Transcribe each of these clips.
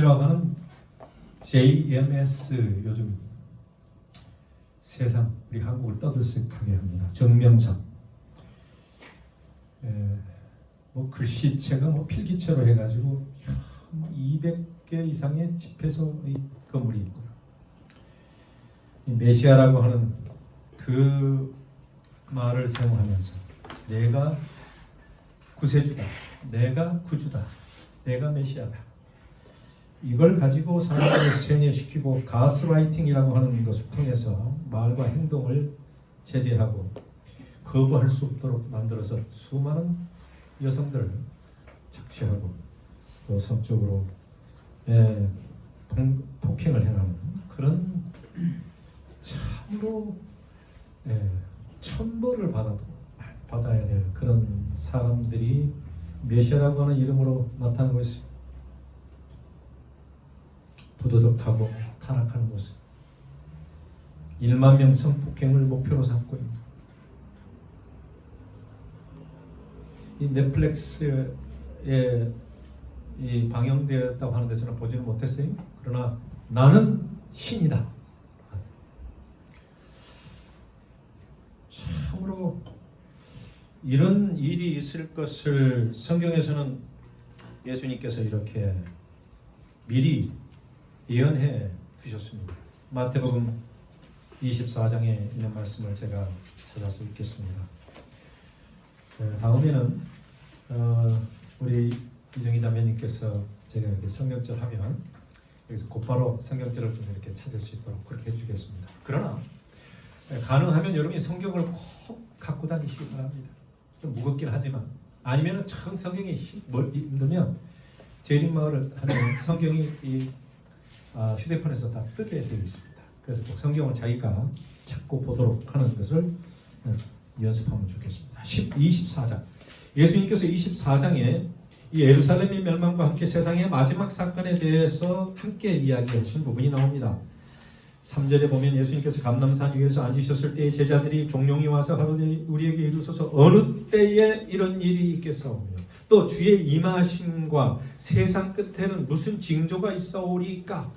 라고 하는 JMS 요즘 세상 우리 한국을 떠들썩하게 합니다. 정명석. 뭐 글씨체가 뭐 필기체로 해가지고 200개 이상의 집회소의 건물이 있고요. 이 메시아라고 하는 그 말을 사용하면서 내가 구세주다, 내가 구주다, 내가 메시아다. 이걸 가지고 사람들을 세뇌시키고 가스라이팅이라고 하는 것을 통해서 말과 행동을 제재하고 거부할 수 없도록 만들어서 수많은 여성들을 착취하고 또 성적으로 폭행을 행하는 그런 참으로 천벌을 받아야 될 그런 사람들이 메시아라고 하는 이름으로 나타나고 있습니다. 부도덕하고 타락하는 모습. 1만 명 성폭행을 목표로 삼고 있는 이 넷플릭스에 이 방영되었다고 하는데 저는 보지는 못했어요. 그러나 나는 신이다. 참으로 이런 일이 있을 것을 성경에서는 예수님께서 이렇게 미리 예언해 두셨습니다. 마태복음 24장에 있는 말씀을 제가 찾아서 읽겠습니다. 다음에는 우리 이정희 자매님께서 제가 이렇게 성경절 하면 여기서 곧바로 성경절을 좀 이렇게 찾을 수 있도록 그렇게 해주겠습니다. 그러나 가능하면 여러분이 성경을 꼭 갖고 다니시기 바랍니다. 좀 무겁긴 하지만 아니면은 참 성경이 힘들면 재림마을을 하는 성경이 휴대폰에서 다 뜨게 되어 있습니다. 그래서 꼭 성경을 자기가 찾고 보도록 하는 것을 연습하면 좋겠습니다. 24장 예수님께서 24장에 이 예루살렘의 멸망과 함께 세상의 마지막 사건에 대해서 함께 이야기하신 부분이 나옵니다. 3절에 보면 예수님께서 감람산 위에서 앉으셨을 때 제자들이 종용이 와서 가로되 우리에게 이르소서 어느 때에 이런 일이 있겠사오며 또 주의 임하심과 세상 끝에는 무슨 징조가 있사오리까?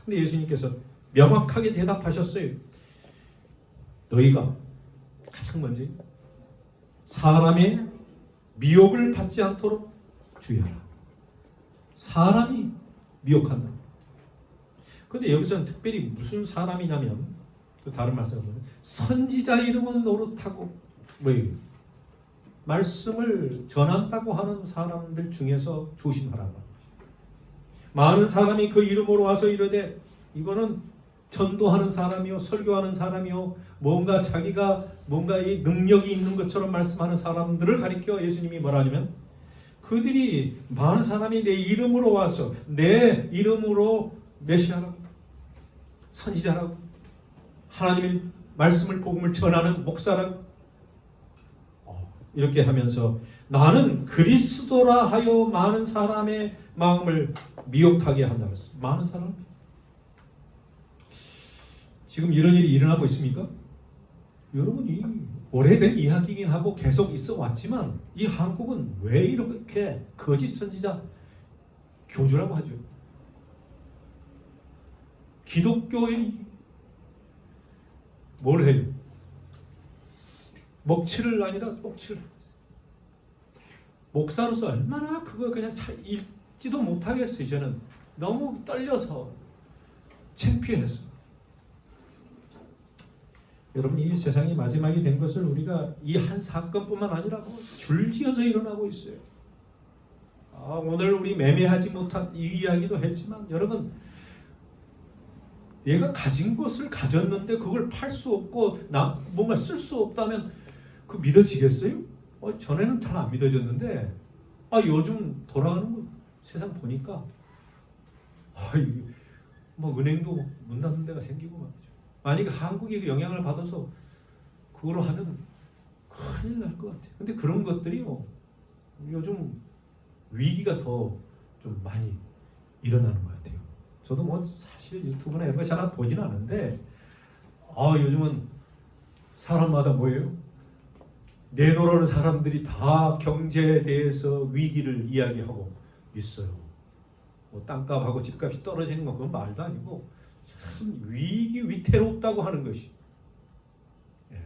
근데 예수님께서 명확하게 대답하셨어요. 너희가 가장 먼저 사람의 미혹을 받지 않도록 주의하라. 사람이 미혹한다. 그런데 여기서는 특별히 무슨 사람이냐면 또 다른 말씀을 보면 선지자 이름은 노릇하고 말씀을 전한다고 하는 사람들 중에서 조심하라고. 많은 사람이 그 이름으로 와서 이르되 이거는 전도하는 사람이요 설교하는 사람이요 자기가 이 능력이 있는 것처럼 말씀하는 사람들을 가리켜 예수님이 뭐라 하냐면 그들이 많은 사람이 내 이름으로 와서 내 이름으로 메시아라고 선지자라고 하나님의 말씀을 복음을 전하는 목사라고 이렇게 하면서 나는 그리스도라 하여 많은 사람의 마음을 미혹하게 한다고 했어요. 많은 사람? 지금 이런 일이 일어나고 있습니까? 여러분이 오래된 이야기이긴 하고 계속 있어 왔지만 이 한국은 왜 이렇게 거짓 선지자 교주라고 하죠? 기독교의 뭘 해요? 먹칠을 아니라 똑칠. 목사로서 얼마나 그거 그냥 읽지도 못하겠어요. 저는 너무 떨려서 창피해서. 여러분 이 세상이 마지막이 된 것을 우리가 이 한 사건뿐만 아니라 줄지어서 일어나고 있어요. 오늘 우리 매매하지 못한 이 이야기도 했지만 여러분 내가 가진 것을 가졌는데 그걸 팔 수 없고 뭔가 쓸 수 없다면 그 믿어지겠어요? 전에는 잘 안 믿어졌는데 요즘 돌아가는 거 세상 보니까 은행도 문 닫는 데가 생기고 말이죠. 만약에 한국이 영향을 받아서 그거로 하면 큰일 날 것 같아요. 근데 그런 것들이 요즘 위기가 더 좀 많이 일어나는 것 같아요. 저도 사실 유튜브나 이런 거 잘 보지는 않는데 요즘은 사람마다 뭐예요? 내놓으라는 사람들이 다 경제에 대해서 위기를 이야기하고 있어요. 뭐 땅값하고 집값이 떨어지는 건 그건 말도 아니고 참 위태롭다고 하는 것이. 예.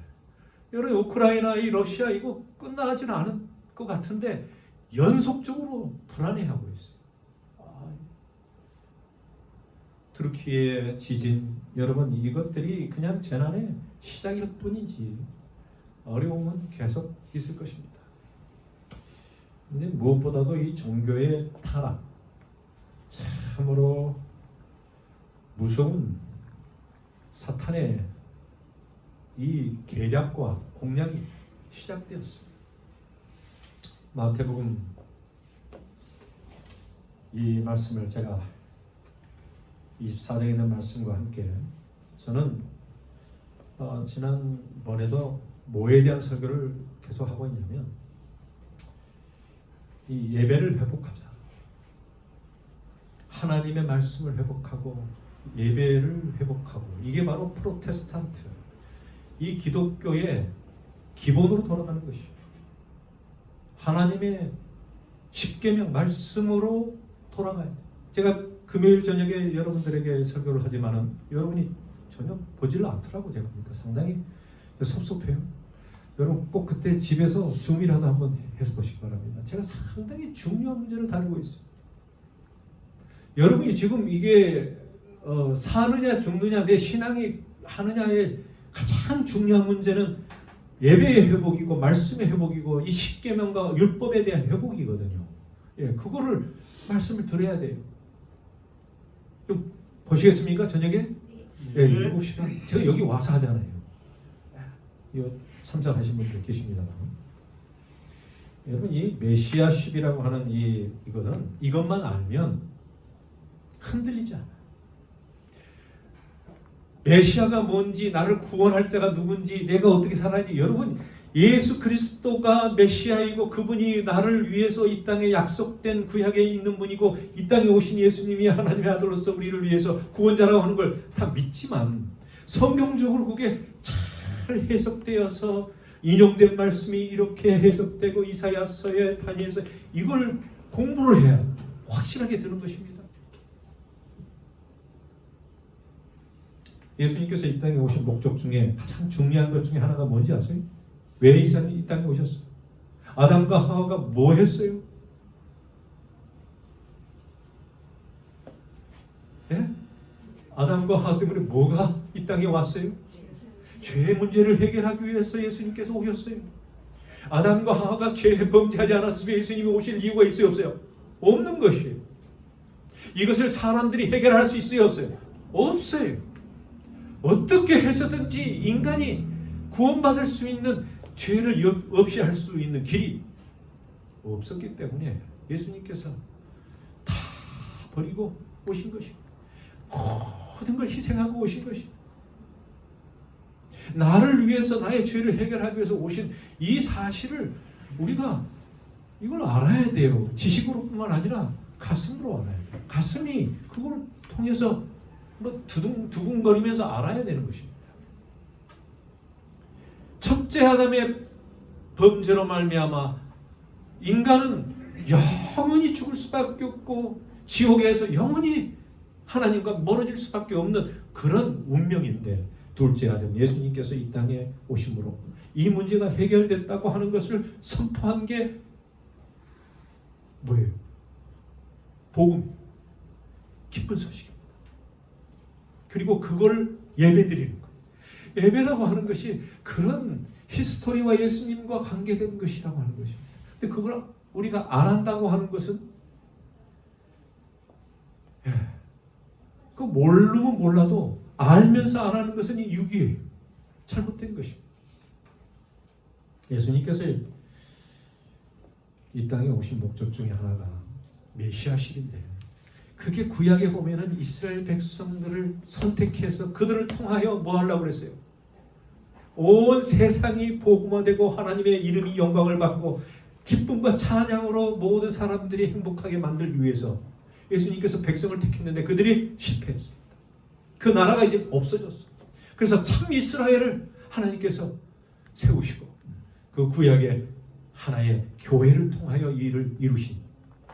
여러분 우크라이나 이 러시아 이거 끝나지는 않은 것 같은데 연속적으로 불안해하고 있어요. 트르키의 지진, 여러분 이것들이 그냥 재난의 시작일 뿐이지 어려움은 계속 있을 것입니다. 근데 무엇보다도 이 종교의 타락, 참으로 무서운 사탄의 이 계략과 공략이 시작되었어요. 마태복음 이 말씀을 제가 24장에 있는 말씀과 함께 저는 지난번에도 뭐에 대한 설교를 계속 하고 있냐면 이 예배를 회복하자. 하나님의 말씀을 회복하고 예배를 회복하고 이게 바로 프로테스탄트 이 기독교의 기본으로 돌아가는 것이에요. 하나님의 십계명 말씀으로 돌아가야 돼요. 제가 금요일 저녁에 여러분들에게 설교를 하지만은 여러분이 전혀 보질 않더라고. 제가 보니까 상당히 섭섭해요. 여러분 꼭 그때 집에서 줌이라도 한번 해서 보시기 바랍니다. 제가 상당히 중요한 문제를 다루고 있어요. 여러분이 지금 이게 사느냐 죽느냐 내 신앙이 하느냐의 가장 중요한 문제는 예배의 회복이고 말씀의 회복이고 이 십계명과 율법에 대한 회복이거든요. 예, 그거를 말씀을 드려야 돼요. 좀 보시겠습니까? 저녁에? 예, 7시간. 제가 여기 와서 하잖아요. 이거 참석하신 분들 계십니다. 여러분 이 메시아십이라고 하는 이거는 이것만 알면 흔들리지 않아요. 메시아가 뭔지 나를 구원할 자가 누군지 내가 어떻게 살아야 돼. 여러분 예수 그리스도가 메시아이고 그분이 나를 위해서 이 땅에 약속된 구약에 있는 분이고 이 땅에 오신 예수님이 하나님의 아들로서 우리를 위해서 구원자라고 하는 걸 다 믿지만 성경적으로 그게 잘 해석되어서 인용된 말씀이 이렇게 해석되고 이사야서에 다니엘서 이걸 공부를 해야 확실하게 드는 것입니다. 예수님께서 이 땅에 오신 목적 중에 가장 중요한 것 중에 하나가 뭔지 아세요? 왜 이 땅에 오셨어요? 아담과 하와가 뭐 했어요? 예? 아담과 하와 때문에 뭐가 이 땅에 왔어요? 죄의 문제를 해결하기 위해서 예수님께서 오셨어요. 아담과 하와가 죄를 범죄하지 않았으면 예수님이 오실 이유가 있어요? 없어요? 없는 것이에요. 이것을 사람들이 해결할 수 있어요? 없어요? 없어요. 어떻게 해서든지 인간이 구원받을 수 있는 죄를 없이 할 수 있는 길이 없었기 때문에 예수님께서 다 버리고 오신 것입니다. 모든 걸 희생하고 오신 것입니다. 나를 위해서 나의 죄를 해결하기 위해서 오신 이 사실을 우리가 이걸 알아야 돼요. 지식으로뿐만 아니라 가슴으로 알아야 돼요. 가슴이 그걸 통해서 두근거리면서 알아야 되는 것입니다. 첫째 아담의 범죄로 말미암아 인간은 영원히 죽을 수밖에 없고 지옥에서 영원히 하나님과 멀어질 수밖에 없는 그런 운명인데 둘째 아담 예수님께서 이 땅에 오심으로 이 문제가 해결됐다고 하는 것을 선포한 게 뭐예요? 복음, 기쁜 소식입니다. 그리고 그걸 예배드리는 거예요. 예배라고 하는 것이 그런 히스토리와 예수님과 관계된 것이라고 하는 것입니다. 근데 그걸 우리가 안 한다고 하는 것은 그 모르면 몰라도 알면서 안 하는 것은 이 유기예요. 잘못된 것입니다. 예수님께서 이 땅에 오신 목적 중에 하나가 메시아십인데 그게 구약에 보면은 이스라엘 백성들을 선택해서 그들을 통하여 뭐 하려고 그랬어요? 온 세상이 복음화되고 하나님의 이름이 영광을 받고 기쁨과 찬양으로 모든 사람들이 행복하게 만들기 위해서 예수님께서 백성을 택했는데 그들이 실패했습니다. 그 나라가 이제 없어졌어요. 그래서 참 이스라엘을 하나님께서 세우시고 그 구약의 하나의 교회를 통하여 이 일을 이루신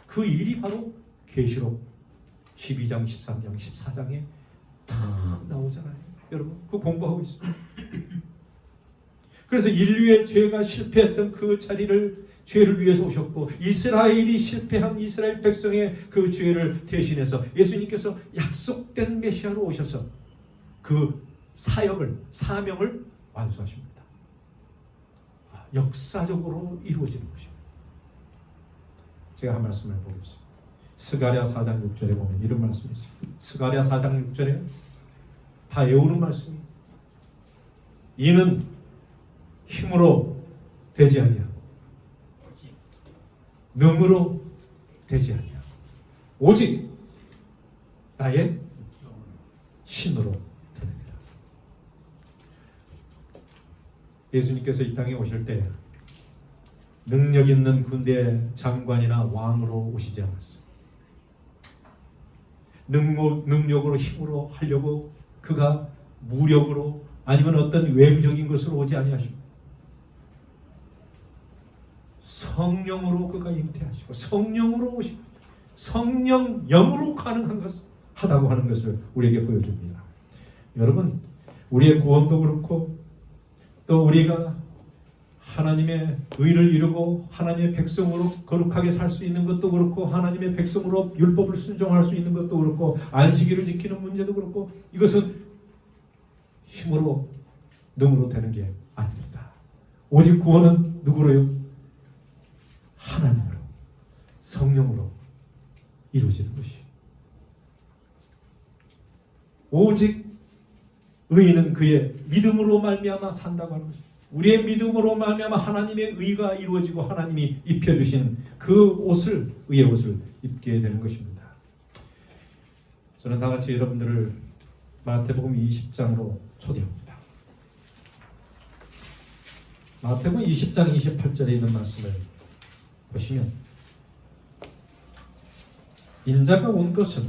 그 일이 바로 계시록 12장, 13장, 14장에 다 나오잖아요. 여러분 그거 공부하고 있어요. 그래서 인류의 죄가 실패했던 그 자리를 죄를 위해서 오셨고 이스라엘이 실패한 이스라엘 백성의 그 죄를 대신해서 예수님께서 약속된 메시아로 오셔서 그 사명을 완수하십니다. 역사적으로 이루어지는 것입니다. 제가 한 말씀을 보겠습니다. 스가랴 4장 6절에 보면 이런 말씀이 있어요. 스가랴 4장 6절에 다 외우는 말씀이에요. 이는 힘으로 되지 아니하고 능으로 되지 아니하고 오직 나의 신으로 되느니라. 예수님께서 이 땅에 오실 때 능력 있는 군대 장관이나 왕으로 오시지 않았어요. 능력으로 힘으로 하려고 그가 무력으로 아니면 어떤 외부적인 것으로 오지 아니하시고 성령으로 그가 잉태하시고 성령으로 오시고 성령 영으로 가능한 것을 하다고 하는 것을 우리에게 보여줍니다. 여러분 우리의 구원도 그렇고 또 우리가 하나님의 의를 이루고 하나님의 백성으로 거룩하게 살 수 있는 것도 그렇고 하나님의 백성으로 율법을 순종할 수 있는 것도 그렇고 안식일을 지키는 문제도 그렇고 이것은 힘으로 능으로 되는 게 아닙니다. 오직 구원은 누구로요? 하나님으로 성령으로 이루어지는 것이. 오직 의인은 그의 믿음으로 말미암아 산다고 하는 것입니다. 우리의 믿음으로 말미암아 하나님의 의가 이루어지고 하나님이 입혀주신 그 옷을 의의 옷을 입게 되는 것입니다. 저는 다 같이 여러분들을 마태복음 20장으로 초대합니다. 마태복음 20장 28절에 있는 말씀을 보시면 인자가 온 것은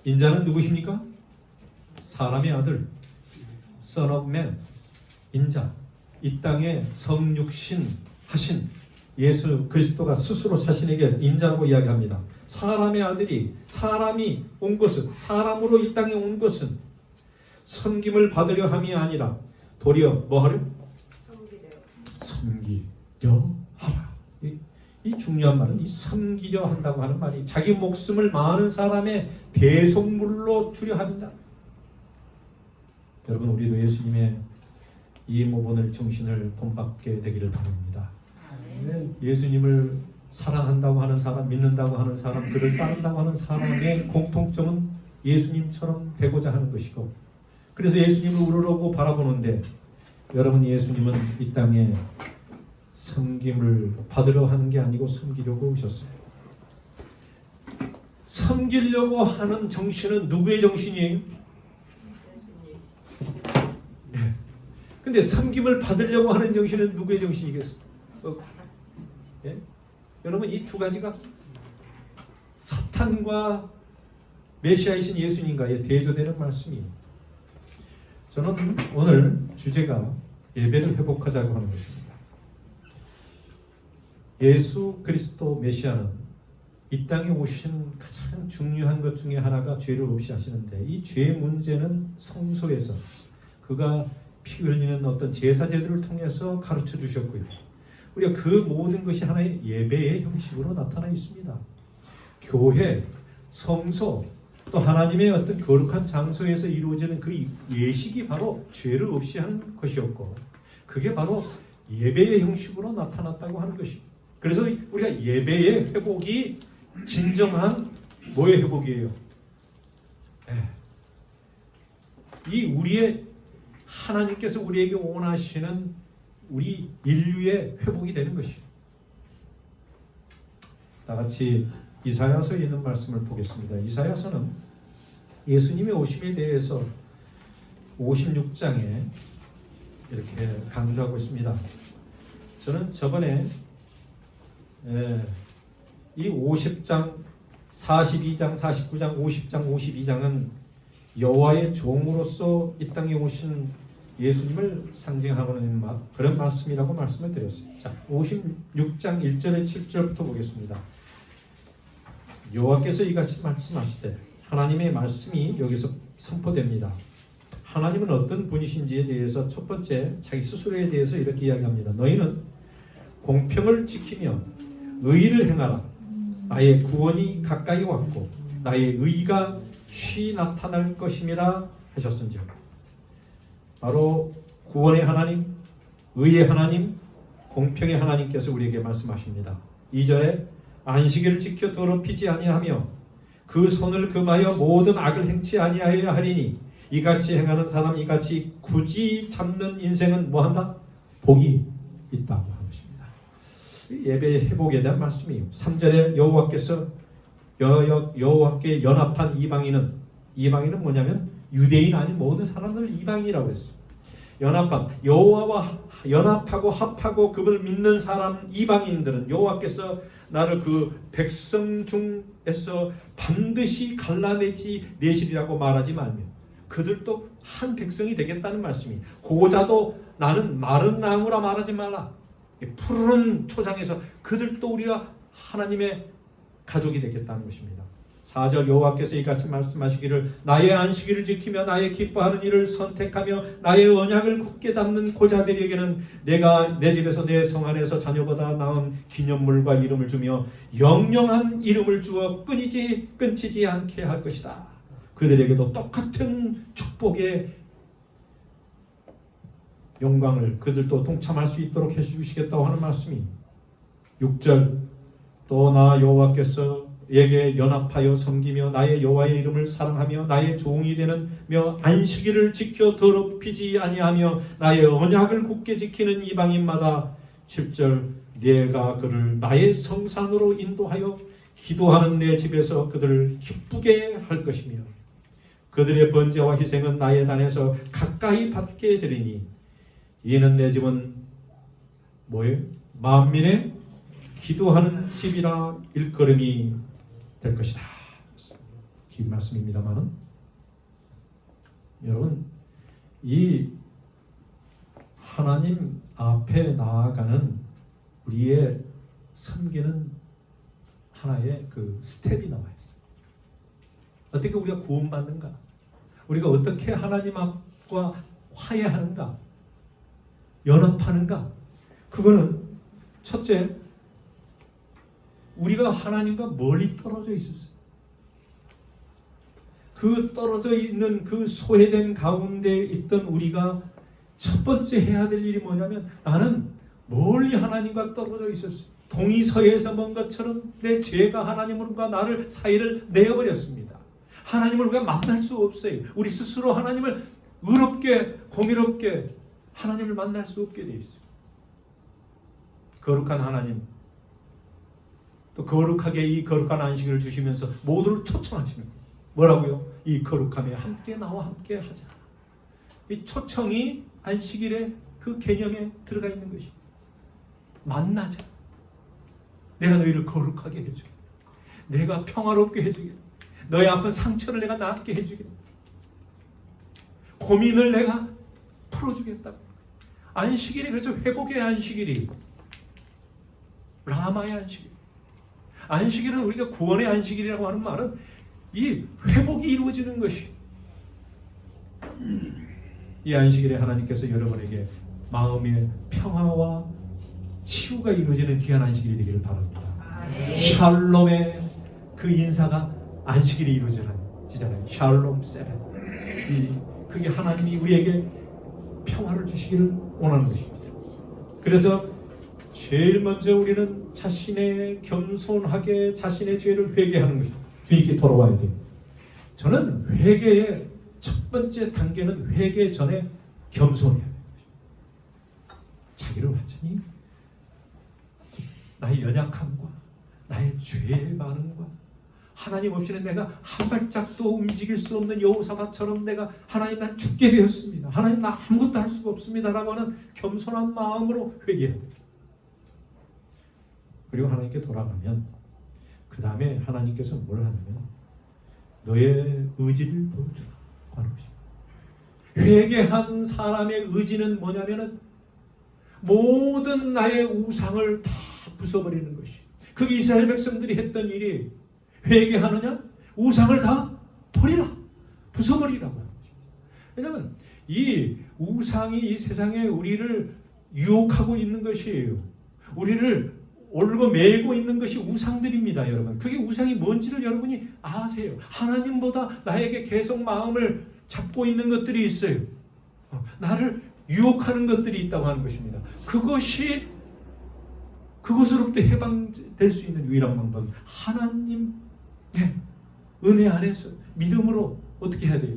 인자는 누구십니까? 사람의 아들 Son of Man 인자 이 땅에 성육신 하신 예수 그리스도가 스스로 자신에게 인자라고 이야기합니다. 사람의 아들이 사람이 온 것은 사람으로 이 땅에 온 것은 섬김을 받으려 함이 아니라 도리어 뭐하려? 섬기려 하라. 이 중요한 말은 이 섬기려 한다고 하는 말이 자기 목숨을 많은 사람의 대속물로 주려 합니다. 여러분 우리도 예수님의 이 모본을 정신을 본받게 되기를 바랍니다. 예수님을 사랑한다고 하는 사람, 믿는다고 하는 사람, 그를 따른다고 하는 사람의 공통점은 예수님처럼 되고자 하는 것이고 그래서 예수님을 우러러보고 바라보는데 여러분 예수님은 이 땅에 섬김을 받으려 하는 게 아니고 섬기려고 오셨어요. 섬기려고 하는 정신은 누구의 정신이에요? 네. 근데 섬김을 받으려고 하는 정신은 누구의 정신이겠어요? 네? 여러분 이 두 가지가 사탄과 메시아이신 예수님과의 대조되는 말씀이에요. 저는 오늘 주제가 예배를 회복하자고 하는 것입니다. 예수 그리스도 메시아는 이 땅에 오신 가장 중요한 것 중에 하나가 죄를 없이 하시는데 이 죄의 문제는 성소에서 그가 피 흘리는 어떤 제사 제도를 통해서 가르쳐 주셨고요. 우리가 그 모든 것이 하나의 예배의 형식으로 나타나 있습니다. 교회, 성소, 또 하나님의 어떤 거룩한 장소에서 이루어지는 그 예식이 바로 죄를 없이 하는 것이었고 그게 바로 예배의 형식으로 나타났다고 하는 것입니다. 그래서 우리가 예배의 회복이 진정한 뭐의 회복이에요? 이 우리의 하나님께서 우리에게 원하시는 우리 인류의 회복이 되는 것이에요. 다 같이 이사야서에 있는 말씀을 보겠습니다. 이사야서는 예수님의 오심에 대해서 56장에 이렇게 강조하고 있습니다. 저는 저번에 이 50장, 42장, 49장, 50장, 52장은 여호와의 종으로서 이 땅에 오신 예수님을 상징하는 그런 말씀이라고 말씀을 드렸어요. 자, 56장 1절에 7절부터 보겠습니다. 여호와께서 이같이 말씀하시되, 하나님의 말씀이 여기서 선포됩니다. 하나님은 어떤 분이신지에 대해서 첫 번째 자기 스스로에 대해서 이렇게 이야기합니다. 너희는 공평을 지키며 의를 행하라. 나의 구원이 가까이 왔고 나의 의가 쉬 나타날 것임이라 하셨은즉. 바로 구원의 하나님, 의의 하나님, 공평의 하나님께서 우리에게 말씀하십니다. 2절에 안식일을 지켜 더럽히지 아니하며 그 손을 금하여 모든 악을 행치 아니하여야 하리니 이같이 행하는 사람, 이같이 굳이 잡는 인생은 뭐한다? 복이 있다고 하는 것입니다. 예배의 회복에 대한 말씀이에요. 3절에 여호와께서 여호와께 연합한 이방인은 뭐냐면 유대인 아닌 모든 사람들 이방인이라고 했어요. 연합한, 여호와와 연합하고 합하고 그분을 믿는 사람 이방인들은 여호와께서 나를 그 백성 중에서 반드시 갈라내지 내시리라고 말하지 말며 그들도 한 백성이 되겠다는 말씀이. 고자도 나는 마른 나무라 말하지 말라. 푸른 초장에서 그들도 우리가 하나님의 가족이 되겠다는 것입니다. 4절 여호와께서 이같이 말씀하시기를 나의 안식일을 지키며 나의 기뻐하는 일을 선택하며 나의 언약을 굳게 잡는 고자들에게는 내가 내 집에서 내 성 안에서 자녀보다 나은 기념물과 이름을 주며 영영한 이름을 주어 끊치지 않게 할 것이다. 그들에게도 똑같은 축복의 영광을 그들도 동참할 수 있도록 해주시겠다고 하는 말씀이. 6절 또 나 여호와께서 에게 연합하여 섬기며 나의 여호와의 이름을 사랑하며 나의 종이 되는며 안식일을 지켜 더럽히지 아니하며 나의 언약을 굳게 지키는 이방인마다 7절 내가 그를 나의 성산으로 인도하여 기도하는 내 집에서 그들을 기쁘게 할 것이며 그들의 번제와 희생은 나의 단에서 가까이 받게 되리니 이는 내 집은 뭐예요? 만민의 기도하는 집이라 일컬음이 될 것이다. 긴 말씀입니다만은 여러분, 이 하나님 앞에 나아가는 우리의 섬기는 하나의 그 스텝이 나와 있어요. 어떻게 우리가 구원받는가? 우리가 어떻게 하나님 앞과 화해하는가? 연합하는가? 그거는 첫째, 우리가 하나님과 멀리 떨어져 있었어요. 그 떨어져 있는 그 소외된 가운데 있던 우리가 첫 번째 해야 될 일이 뭐냐면 나는 멀리 하나님과 떨어져 있었어요. 동이 서해에서 먼 것처럼 내 죄가 하나님과 나를 사이를 내어버렸습니다. 하나님을 우리가 만날 수 없어요. 우리 스스로 하나님을 의롭게 공의롭게 하나님을 만날 수 없게 돼 있어요. 거룩한 하나님, 또 거룩하게 이 거룩한 안식을 주시면서 모두를 초청하시는 거예요. 뭐라고요? 이 거룩함에 함께 나와 함께 하자. 이 초청이 안식일의 그 개념에 들어가 있는 것입니다. 만나자. 내가 너희를 거룩하게 해주겠다. 내가 평화롭게 해주겠다. 너의 아픈 상처를 내가 낫게 해주겠다. 고민을 내가 풀어주겠다. 안식일이 그래서 회복의 안식일이 라마의 안식일. 안식일은 우리가 구원의 안식일이라고 하는 말은 이 회복이 이루어지는 것이. 이 안식일에 하나님께서 여러분에게 마음의 평화와 치유가 이루어지는 귀한 안식일이 되기를 바랍니다. 샬롬의 그 인사가 안식일이 이루어지잖아요. 샬롬 세븐. 그게 하나님이 우리에게 평화를 주시기를 원하는 것입니다. 그래서 제일 먼저 우리는 자신의 겸손하게 자신의 죄를 회개하는 것입니다. 주님께 돌아와야 돼요. 저는 회개의 첫 번째 단계는 회개 전에 겸손해야 돼요. 자기를 완전히 나의 연약함과 나의 죄의 많음과 하나님 없이는 내가 한 발짝도 움직일 수 없는 여호사밧처럼 내가 하나님 난 죽게 되었습니다. 하나님 나 아무것도 할 수가 없습니다. 라고 하는 겸손한 마음으로 회개해야 돼요. 그리고 하나님께 돌아가면 그 다음에 하나님께서 뭘 하냐면 너의 의지를 보여주라 하는 것입니다. 회개한 사람의 의지는 뭐냐면은 모든 나의 우상을 다 부숴버리는 것이. 그게 이스라엘 백성들이 했던 일이 회개하느냐? 우상을 다 버리라. 부숴버리라고 하는 거죠. 왜냐하면 이 우상이 이 세상에 우리를 유혹하고 있는 것이에요. 우리를 올고 매고 있는 것이 우상들입니다, 여러분. 그게 우상이 뭔지를 여러분이 아세요. 하나님보다 나에게 계속 마음을 잡고 있는 것들이 있어요. 나를 유혹하는 것들이 있다고 하는 것입니다. 그것으로부터 해방될 수 있는 유일한 방법은 하나님의 은혜 안에서 믿음으로 어떻게 해야 돼요?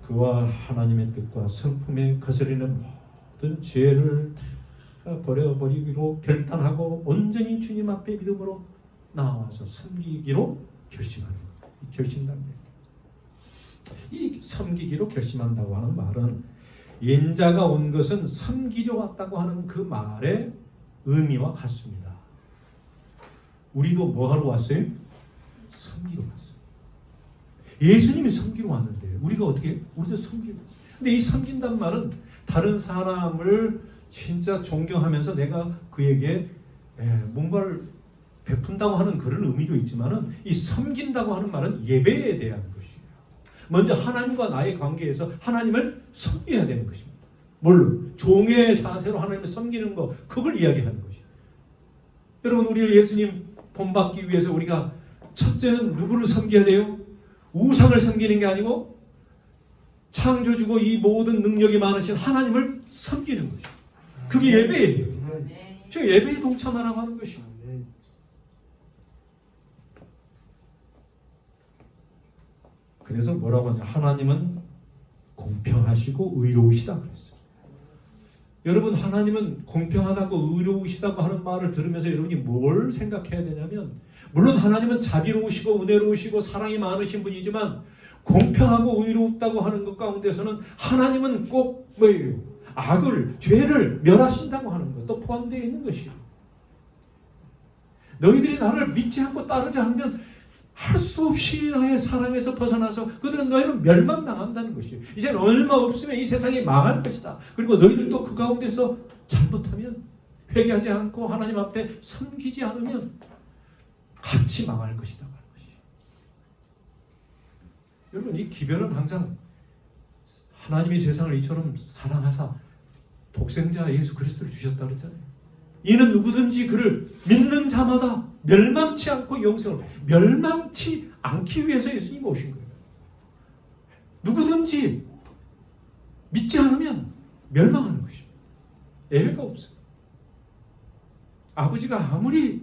그와 하나님의 뜻과 성품에 거스리는 모든 죄를 버려버리기로 결단하고 온전히 주님 앞에 믿음으로 나와서 섬기기로 결심하는 것. 결심단계. 이 섬기기로 결심한다고 하는 말은 인자가 온 것은 섬기려 왔다고 하는 그 말의 의미와 같습니다. 우리도 뭐 하러 왔어요? 섬기러 왔어요. 예수님이 섬기러 왔는데 우리가 어떻게? 우리도 섬기러 왔어요. 근데 이 섬긴다는 말은 다른 사람을 진짜 존경하면서 내가 그에게 뭔가를 베푼다고 하는 그런 의미도 있지만은 이 섬긴다고 하는 말은 예배에 대한 것이에요. 먼저 하나님과 나의 관계에서 하나님을 섬겨야 되는 것입니다. 뭘로? 종의 자세로 하나님을 섬기는 것, 그걸 이야기하는 것이에요. 여러분, 우리를 예수님 본받기 위해서 우리가 첫째는 누구를 섬겨야 돼요? 우상을 섬기는 게 아니고 창조주고 이 모든 능력이 많으신 하나님을 섬기는 것이에요. 그게 예배예요. 저 예배에 동참하라고 하는 것이에요. 그래서 뭐라고 하냐? 하나님은 공평하시고 의로우시다 그랬어요. 여러분, 하나님은 공평하다고 의로우시다고 하는 말을 들으면서 여러분이 뭘 생각해야 되냐면, 물론 하나님은 자비로우시고 은혜로우시고 사랑이 많으신 분이지만 공평하고 의롭다고 하는 것 가운데서는 하나님은 꼭 뭐예요? 악을, 죄를 멸하신다고 하는 것도 포함되어 있는 것이에요. 너희들이 나를 믿지 않고 따르지 않으면 할 수 없이 나의 사랑에서 벗어나서 그들은 너희는 멸망당한다는 것이에요. 이제는 얼마 없으면 이 세상이 망할 것이다. 그리고 너희들도 그 가운데서 잘못하면, 회개하지 않고 하나님 앞에 섬기지 않으면 같이 망할 것이다. 여러분, 이 기별은 항상 하나님이 세상을 이처럼 사랑하사 독생자 예수 그리스도를 주셨다 그랬잖아요. 이는 누구든지 그를 믿는 자마다 멸망치 않고 영생을, 멸망치 않기 위해서 예수님이 오신 거예요. 누구든지 믿지 않으면 멸망하는 것입니다. 예외가 없어요. 아버지가 아무리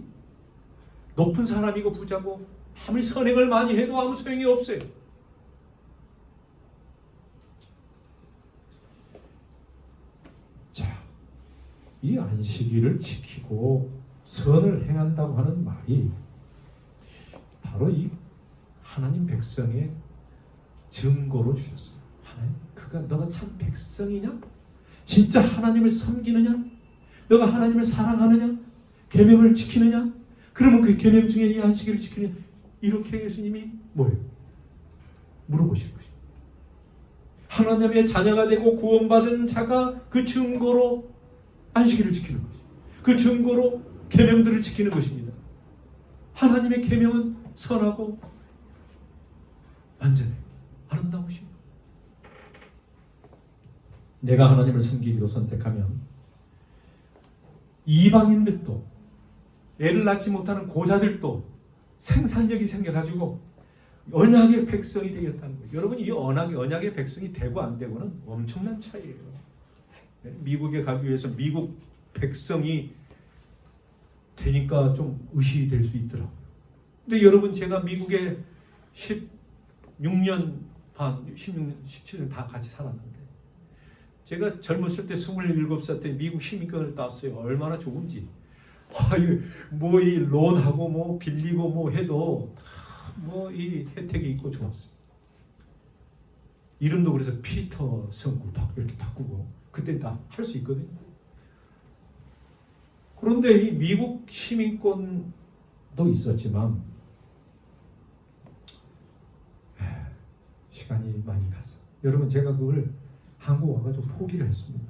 높은 사람이고 부자고 아무리 선행을 많이 해도 아무 소용이 없어요. 자, 이 안식일을 지키고 선을 행한다고 하는 말이 바로 이 하나님 백성의 증거로 주셨어요. 하나님, 너가 참 백성이냐? 진짜 하나님을 섬기느냐? 너가 하나님을 사랑하느냐? 계명을 지키느냐? 그러면 그 계명 중에 이 안식일을 지키느냐? 이렇게 예수님이 뭐예요? 물어보실 것입니다. 하나님의 자녀가 되고 구원받은 자가 그 증거로 안식일을 지키는 것이죠. 그 증거로 계명들을 지키는 것입니다. 하나님의 계명은 선하고 완전해, 아름다우십니다. 내가 하나님을 섬기기로 선택하면 이방인들도, 애를 낳지 못하는 고자들도 생산력이 생겨가지고 언약의 백성이 되겠다는 거예요. 여러분, 이 언약의 백성이 되고 안 되고는 엄청난 차이예요. 미국에 가기 위해서 미국 백성이 되니까 좀 의식이 될 수 있더라고요. 근데 여러분, 제가 미국에 16년 반, 16년, 17년 다 같이 살았는데, 제가 젊었을 때 27살 때 미국 시민권을 땄어요. 얼마나 좋은지. 뭐 이 론하고 뭐 빌리고 뭐 해도 뭐 이 혜택이 있고 좋았어요. 이름도 그래서 피터 성구 이렇게 바꾸고 그때 다 할 수 있거든요. 그런데 이 미국 시민권도 있었지만 시간이 많이 갔어요. 여러분, 제가 그걸 한국 와가지고 포기를 했습니다.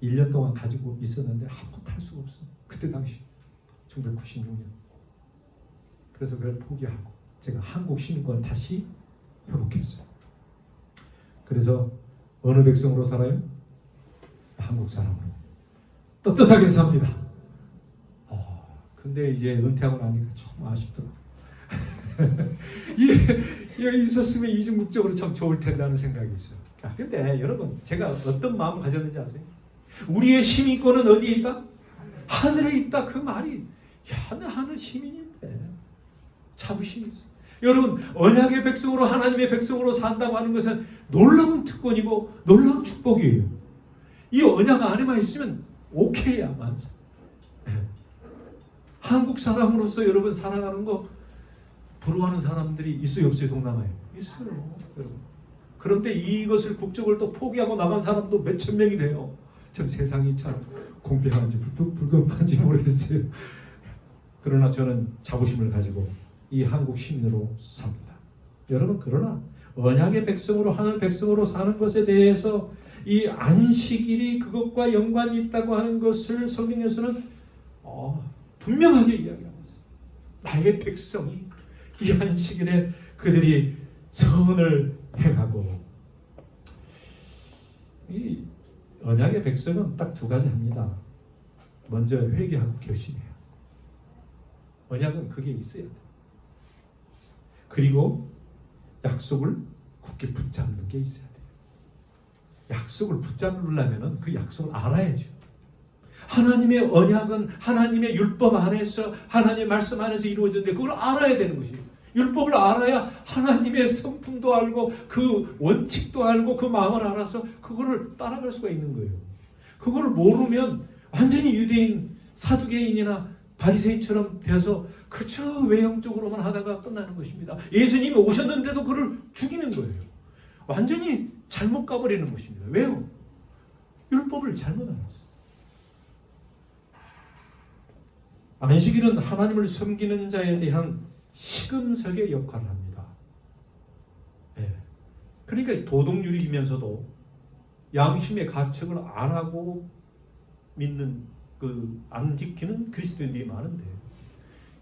1년 동안 가지고 있었는데 한 번 탈 수가 없어요. 그때 당시 1996년. 그래서 그걸 포기하고 제가 한국 시민권 다시 회복했어요. 그래서 어느 백성으로 살아요? 한국 사람으로 떳떳하게 삽니다. 근데 이제 은퇴하고 나니까 좀 아쉽더라고요. 여기 있었으면 이중국적으로 참 좋을 텐데 하는 생각이 있어요. 근데 여러분, 제가 어떤 마음을 가졌는지 아세요? 우리의 시민권은 어디에 있다? 하늘에 있다. 그 말이 하늘 시민인데 자부심이 있어요. 여러분, 언약의 백성으로 하나님의 백성으로 산다고 하는 것은 놀라운 특권이고 놀라운 축복이에요. 이 언약 안에만 있으면 오케이야만. 한국 사람으로서 여러분 살아가는 거 부러워하는 사람들이 있어요, 없어요? 동남아에 있어요, 여러분. 그런데 이것을 국적을 또 포기하고 나간 사람도 몇천 명이 돼요. 참 세상이 참 공평한지 불공평한지 모르겠어요. 그러나 저는 자부심을 가지고 이 한국 시민으로 삽니다. 여러분, 그러나 언약의 백성으로 하늘 백성으로 사는 것에 대해서 이 안식일이 그것과 연관이 있다고 하는 것을 성경에서는 분명하게 이야기하고 있어요. 나의 백성이 이 안식일에 그들이 선을 행하고, 이 언약의 백성은 딱 두 가지 합니다. 먼저 회개하고 결심해요. 언약은 그게 있어야 돼요. 그리고 약속을 굳게 붙잡는 게 있어야 돼요. 약속을 붙잡으려면 그 약속을 알아야죠. 하나님의 언약은 하나님의 율법 안에서, 하나님의 말씀 안에서 이루어졌는데 그걸 알아야 되는 것이에요. 율법을 알아야 하나님의 성품도 알고 그 원칙도 알고 그 마음을 알아서 그거를 따라갈 수가 있는 거예요. 그걸 모르면 완전히 유대인, 사두개인이나 바리새인처럼 되어서 그저 외형적으로만 하다가 끝나는 것입니다. 예수님이 오셨는데도 그를 죽이는 거예요. 완전히 잘못 가버리는 것입니다. 왜요? 율법을 잘못 알았어요. 안식일은 하나님을 섬기는 자에 대한 시금석의 역할을 합니다. 그러니까 도덕률이면서도 양심의 가책을 안 하고 믿는, 안 지키는 그리스도인들이 많은데,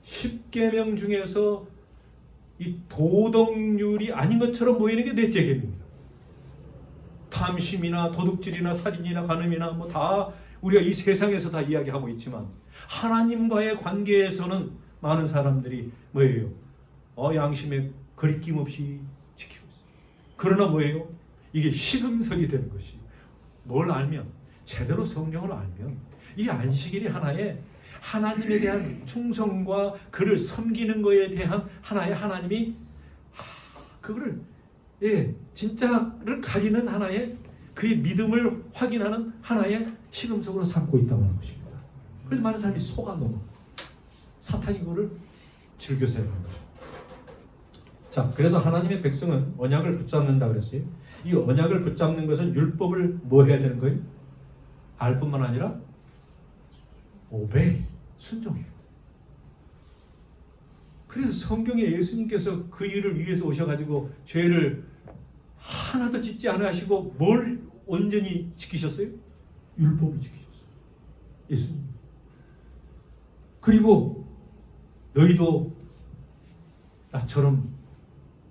10계명 중에서 이 도덕률이 아닌 것처럼 보이는 게 넷째 계명입니다. 탐심이나 도둑질이나 살인이나 간음이나 뭐 다 우리가 이 세상에서 다 이야기하고 있지만 하나님과의 관계에서는 많은 사람들이 뭐예요? 양심에 거리낌 없이 지키고 있어요. 그러나 뭐예요? 이게 시금석이 되는 것이, 뭘 알면, 제대로 성경을 알면 이 안식일이 하나의 하나님에 대한 충성과 그를 섬기는 것에 대한 하나의 하나님이 그거를 진짜를 가리는 하나의 그의 믿음을 확인하는 하나의 시금석으로 삼고 있다고 하는 것입니다. 그래서 많은 사람이 속아넘어 사탄이 그거를 즐겨 사용하는 거죠. 자, 그래서 하나님의 백성은 언약을 붙잡는다 그랬어요. 이 언약을 붙잡는 것은 율법을 뭐 해야 되는 거예요? 알 뿐만 아니라 오베이, 순종해요. 그래서 성경에 예수님께서 그 일을 위해서 오셔가지고 죄를 하나도 짓지 않아 하시고 뭘 온전히 지키셨어요? 율법을 지키셨어요. 예수님. 그리고 너희도 나처럼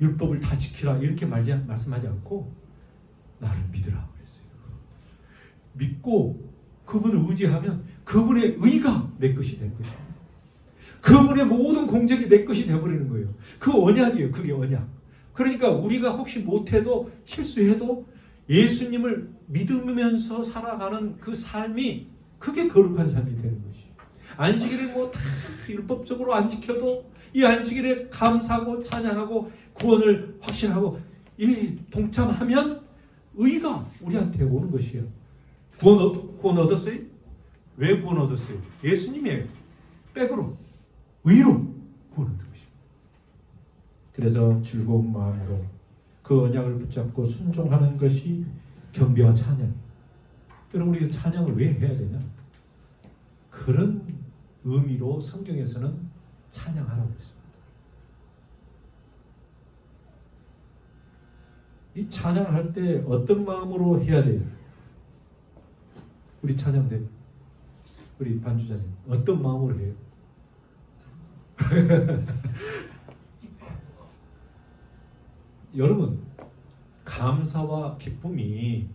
율법을 다 지키라 이렇게 말씀하지 않고 나를 믿으라 그랬어요. 믿고 그분을 의지하면 그분의 의가 내 것이 될 것입니다. 그분의 모든 공적이 내 것이 되어버리는 거예요. 그 언약이에요. 그게 언약. 그러니까 우리가 혹시 못해도 실수해도 예수님을 믿으면서 살아가는 그 삶이, 그게 거룩한 삶이 되는 것이. 안식일을 뭐 다 율법적으로 안 지켜도 이 안식일에 감사하고 찬양하고 구원을 확신하고 이 동참하면 의가 우리한테 오는 것이에요. 구원 얻었어요? 왜 구원 얻었어요? 예수님의 백으로, 의로 구원 얻은 것입니다. 그래서 즐거운 마음으로 그 언약을 붙잡고 순종하는 것이 경배와 찬양. 여러분, 우리가 찬양을 왜 해야 되냐? 그런 의미로 성경에서는 찬양하라고 했습니다. 이 찬양할 때 어떤 마음으로 해야 돼요? 우리 찬양대 우리 반주자님 어떤 마음으로 해요? 여러분, 감사와 기쁨이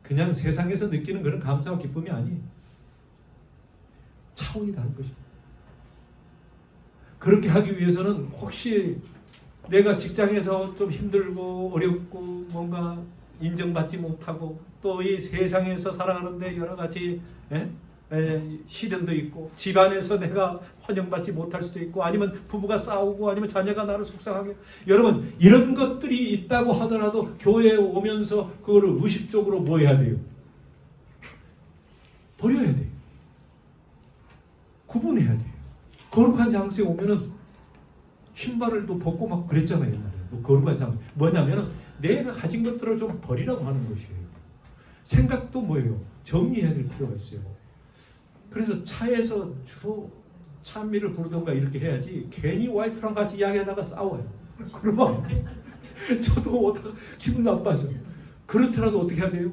그냥 세상에서 느끼는 그런 감사와 기쁨이 아니에요. 차원이 다른 것입니다. 그렇게 하기 위해서는 혹시 내가 직장에서 좀 힘들고 어렵고 뭔가 인정받지 못하고 또 이 세상에서 살아가는데 여러 가지 시련도 있고 집안에서 내가 환영받지 못할 수도 있고 아니면 부부가 싸우고 아니면 자녀가 나를 속상하게 여러분 이런 것들이 있다고 하더라도 교회에 오면서 그거를 의식적으로 뭐 해야 돼요? 버려야 돼요. 구분해야 돼요. 거룩한 장소에 오면은 신발을 또 벗고 막 그랬잖아요 옛날에. 거룩한 장소 뭐냐면은 내가 가진 것들을 좀 버리라고 하는 것이에요. 생각도 뭐예요? 정리해야 될 필요가 있어요. 그래서 차에서 주로 찬미를 부르던가 이렇게 해야지 괜히 와이프랑 같이 이야기하다가 싸워요. 그러면 저도 오다가 기분 나빠져. 그렇더라도 어떻게 해야 돼요?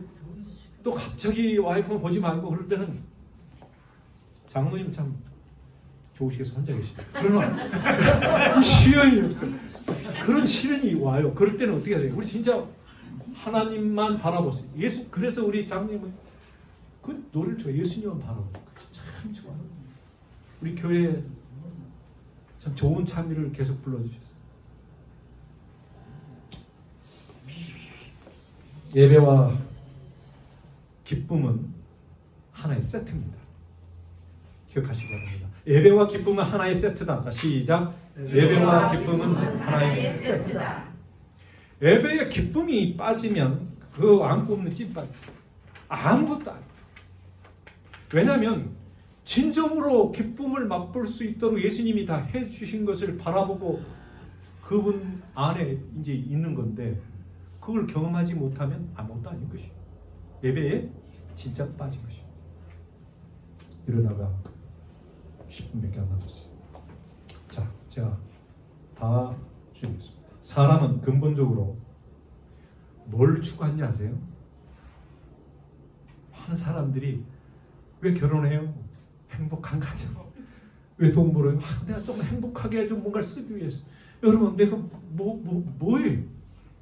또 갑자기 와이프만 보지 말고 그럴 때는 장모님 참 좋으시겠어 혼자 계시죠. 그러나 시련이 없어. 그런 시련이 와요. 그럴 때는 어떻게 해야 돼요? 우리 진짜 하나님만 바라보세요. 예수 그래서 우리 장님은 그 노래를 줘 예수님만 바라보고 참 좋아요. 우리 교회에 참 좋은 찬미를 계속 불러주셨어요. 예배와 기쁨은 하나의 세트입니다. 기억하시기 바랍니다. 예배와 기쁨은 하나의 세트다. 자 시작. 예배와 기쁨은 하나의 세트다. 예배에 기쁨이 빠지면 그 안고 없는 찐빵 아무것도 아니에요. 왜냐하면 진정으로 기쁨을 맛볼 수 있도록 예수님이 다 해주신 것을 바라보고 그분 안에 이제 있는 건데 그걸 경험하지 못하면 아무것도 아닌 것이에요. 예배에 진짜 빠진 것이에요. 이러다가 10분밖에 안 남았어요. 자, 제가 다 주겠습니다. 사람은 근본적으로 뭘 추구하는지 아세요? 많은 사람들이 왜 결혼해요? 행복한 가정. 왜 돈 벌어요? 내가 좀 행복하게 좀 뭔가를 쓰기 위해서. 여러분, 내가 뭐예요?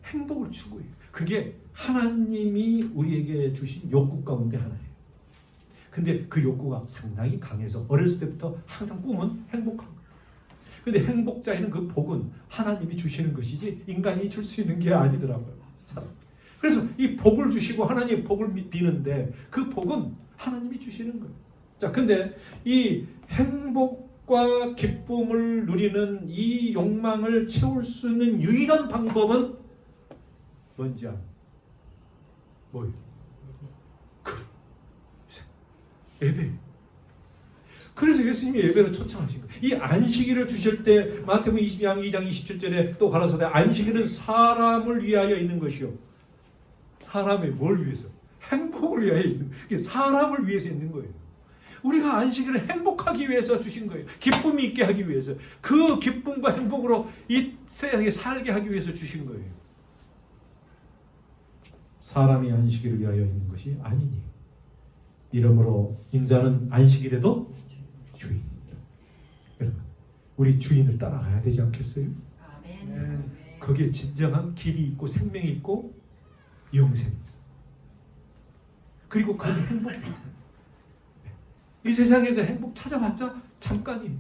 행복을 추구해요. 그게 하나님이 우리에게 주신 욕구 가운데 하나예요. 근데 그 욕구가 상당히 강해서 어렸을 때부터 항상 꿈은 행복한 거예요. 근데 행복자에는 그 복은 하나님이 주시는 것이지 인간이 줄 수 있는 게 아니더라고요. 그래서 이 복을 주시고 하나님의 복을 비는데 그 복은 하나님이 주시는 거예요. 자, 근데 이 행복과 기쁨을 누리는 이 욕망을 채울 수 있는 유일한 방법은 뭔지 알아요? 뭐예요? 예배. 그래서 예수님이 예배를 초청하신 거예요. 이 안식일을 주실 때 마태복음 22장 27절에 또 가라사대 안식일은 사람을 위하여 있는 것이요. 사람의 뭘 위해서? 행복을 위하여 있는 거예요. 사람을 위해서 있는 거예요. 우리가 안식일을 행복하기 위해서 주신 거예요. 기쁨이 있게 하기 위해서. 그 기쁨과 행복으로 이 세상에 살게 하기 위해서 주신 거예요. 사람이 안식일을 위하여 있는 것이 아니니 이러므로 인자는 안식일에도 주인입니다. 여러분, 우리 주인을 따라가야 되지 않겠어요? 아멘. 거기에 진정한 길이 있고 생명이 있고 영생이 있어요. 그리고 거기 행복이 있어요. 이 세상에서 행복 찾아봤자 잠깐이에요.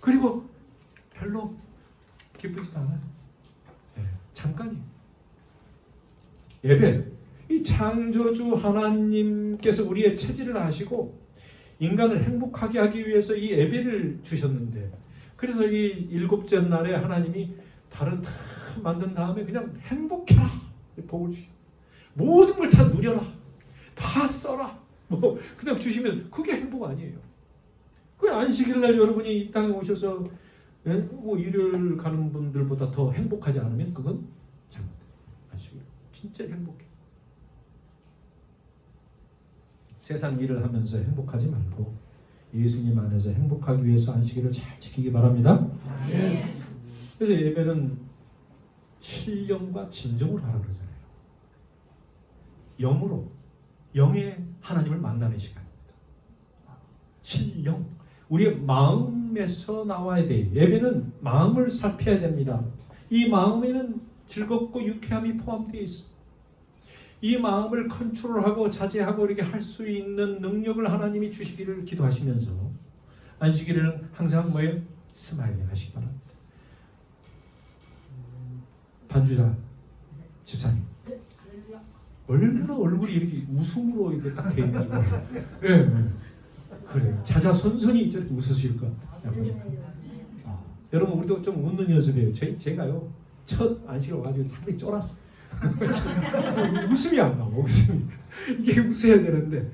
그리고 별로 기쁘지도 않아요. 잠깐이에요. 예배, 이 창조주 하나님께서 우리의 체질을 아시고 인간을 행복하게 하기 위해서 이 예배를 주셨는데 그래서 이 일곱째 날에 하나님이 달은 다 만든 다음에 그냥 행복해라 복을 주시고 모든 걸 다 누려라 다 써라 뭐 그냥 주시면 그게 행복 아니에요. 그 안식일 날 여러분이 이 땅에 오셔서 뭐 일요일 가는 분들보다 더 행복하지 않으면 그건 잘못돼요. 안식일 진짜 행복해. 세상 일을 하면서 행복하지 말고 예수님 안에서 행복하기 위해서 안식일을 잘 지키기 바랍니다. 네. 그래서 예배는 신령과 진정으로 하라 그러잖아요. 영으로 영의 하나님을 만나는 시간. 신령, 우리의 마음에서 나와야 돼. 예배는 마음을 살펴야 됩니다. 이 마음에는 즐겁고 유쾌함이 포함되어 있어. 이 마음을 컨트롤하고 자제하고 이렇게 할 수 있는 능력을 하나님이 주시기를 기도하시면서 안식일에는 항상 뭐예요? 스마일링 하시기 바랍니다. 반주자 집사님, 얼마나 얼굴이 이렇게 웃음으로 이렇게 딱 돼 있는지 몰라요. 네, 네. 그래요. 자자손손이 저렇게 웃으실까? 여러분 우리도 좀 웃는 연습이에요. 제가요 첫 안식을 와가지고 상당히 쫄았어. 웃음이 안 나와. 웃음이 이게 웃어야 되는데,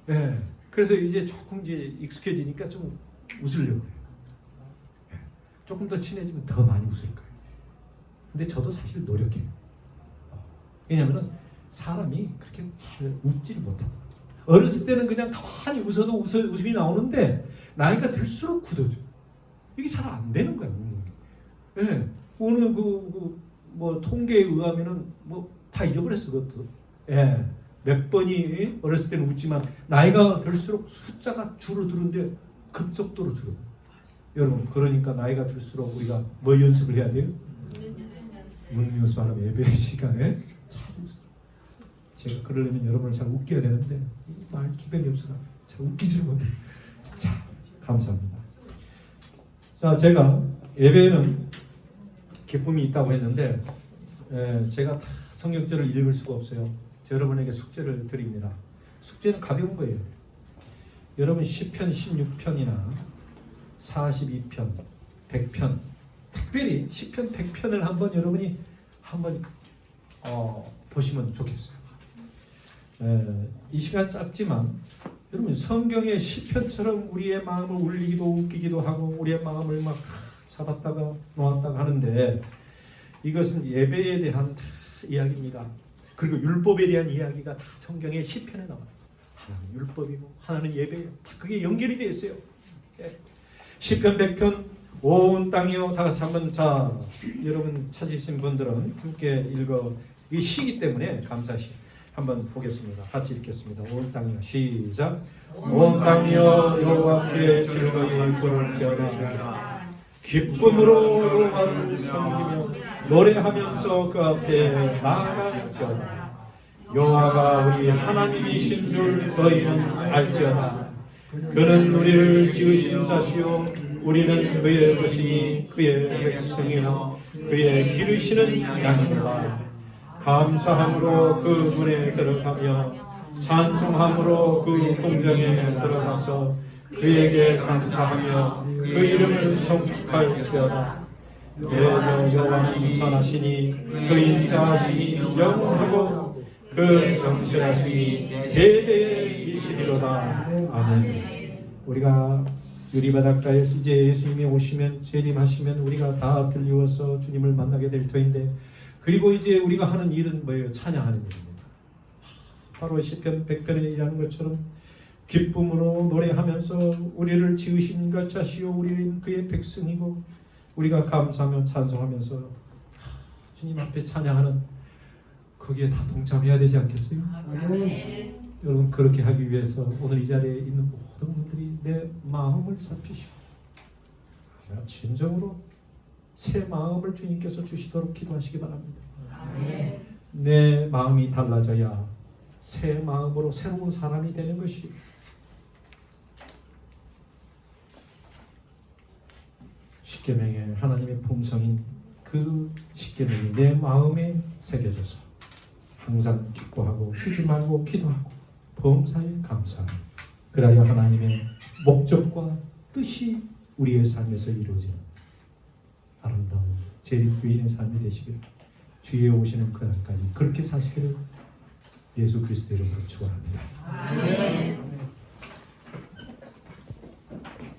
네. 그래서 이제 조금 이제 익숙해지니까 좀 웃으려고 해요. 네. 조금 더 친해지면 더 많이 웃을 거예요. 근데 저도 사실 노력해요. 왜냐하면 사람이 그렇게 잘 웃지를 못합니다. 어렸을 때는 그냥 가만히 웃어도 웃음이 나오는데 나이가 들수록 굳어져. 이게 잘 안 되는 거야. 예. 오늘 뭐 통계에 의하면은 뭐 다 잊어버렸어 그것도. 예. 몇 번이 어렸을 때는 웃지만 나이가 들수록 숫자가 줄어드는데 급속도로 줄어. 여러분 그러니까 나이가 들수록 우리가 뭐 연습을 해야 돼요? 문 연습하는 예배 시간에 제가 그러려면 여러분을 잘 웃겨야 되는데 말 주변이 없어서 잘 웃기지를 못해. 자, 감사합니다. 자, 제가 예배에는 기쁨이 있다고 했는데 제가 다 성경절을 읽을 수가 없어요. 여러분에게 숙제를 드립니다. 숙제는 가벼운 거예요. 여러분 시편 16편이나 42편, 100편, 특별히 시편 100편을 한번 여러분이 한번 보시면 좋겠어요. 이 시간 짧지만 여러분 성경의 시편처럼 우리의 마음을 울리기도 웃기기도 하고 우리의 마음을 막 잡았다가 놓았다가 하는데 이것은 예배에 대한 이야기입니다. 그리고 율법에 대한 이야기가 다 성경의 시편에 나와요. 하나는 율법이고 하나는 예배예요. 다 그게 연결이 되어 있어요. 시편 100편 온 땅이요. 다 같이 한번 자 여러분 찾으신 분들은 함께 읽어. 이 시기 때문에 감사시 한번 보겠습니다. 같이 읽겠습니다. 온 땅이요. 시작. 온 땅이요 여호와께 즐거이 부를지어다. 기쁨으로 여호와를 섬기며 노래하면서 그 앞에 나아갈지어다. 여호와가 우리 하나님이신 줄 너희는 알지어다. 그는 우리를 지으신 자시요 우리는 그의 것이니 그의 백성이요 그의 기르시는 양이로다. 감사함으로 그 문에 들어가며 찬송함으로 그 공장에 들어가서 그에게 감사하며 그 이름을 성축할지어다. 대저 여호와는 선하시니 그 인자하시니 영원하고 그 성실하시니 대대에 미치리로다. 아멘. 우리가 유리바닷가에서 이제 예수님이 오시면 재림하시면 우리가 다 들리워서 주님을 만나게 될 터인데 그리고 이제 우리가 하는 일은 뭐예요? 찬양하는 일입니다. 바로 시편 100편에 일하는 것처럼 기쁨으로 노래하면서 우리를 지으신 것 자시오 우리는 그의 백성이고 우리가 감사하며 찬송하면서 주님 앞에 찬양하는 거기에 다 동참해야 되지 않겠어요? 아멘. 여러분 그렇게 하기 위해서 오늘 이 자리에 있는 모든 분들이 내 마음을 살피시고 진정으로 새 마음을 주님께서 주시도록 기도하시기 바랍니다. 아멘. 내 마음이 달라져야 새 마음으로 새로운 사람이 되는 것이 십계명의 하나님의 품성인 그 십계명이 내 마음에 새겨져서 항상 기뻐하고 쉬지 말고 기도하고 범사에 감사하고 그래야 하나님의 목적과 뜻이 우리의 삶에서 이루어지는 아름다운 재림교인의 삶이 되시기를 주의 오시는 그날까지 그렇게 사시기를 예수 그리스도 이름으로 축원합니다. 아멘.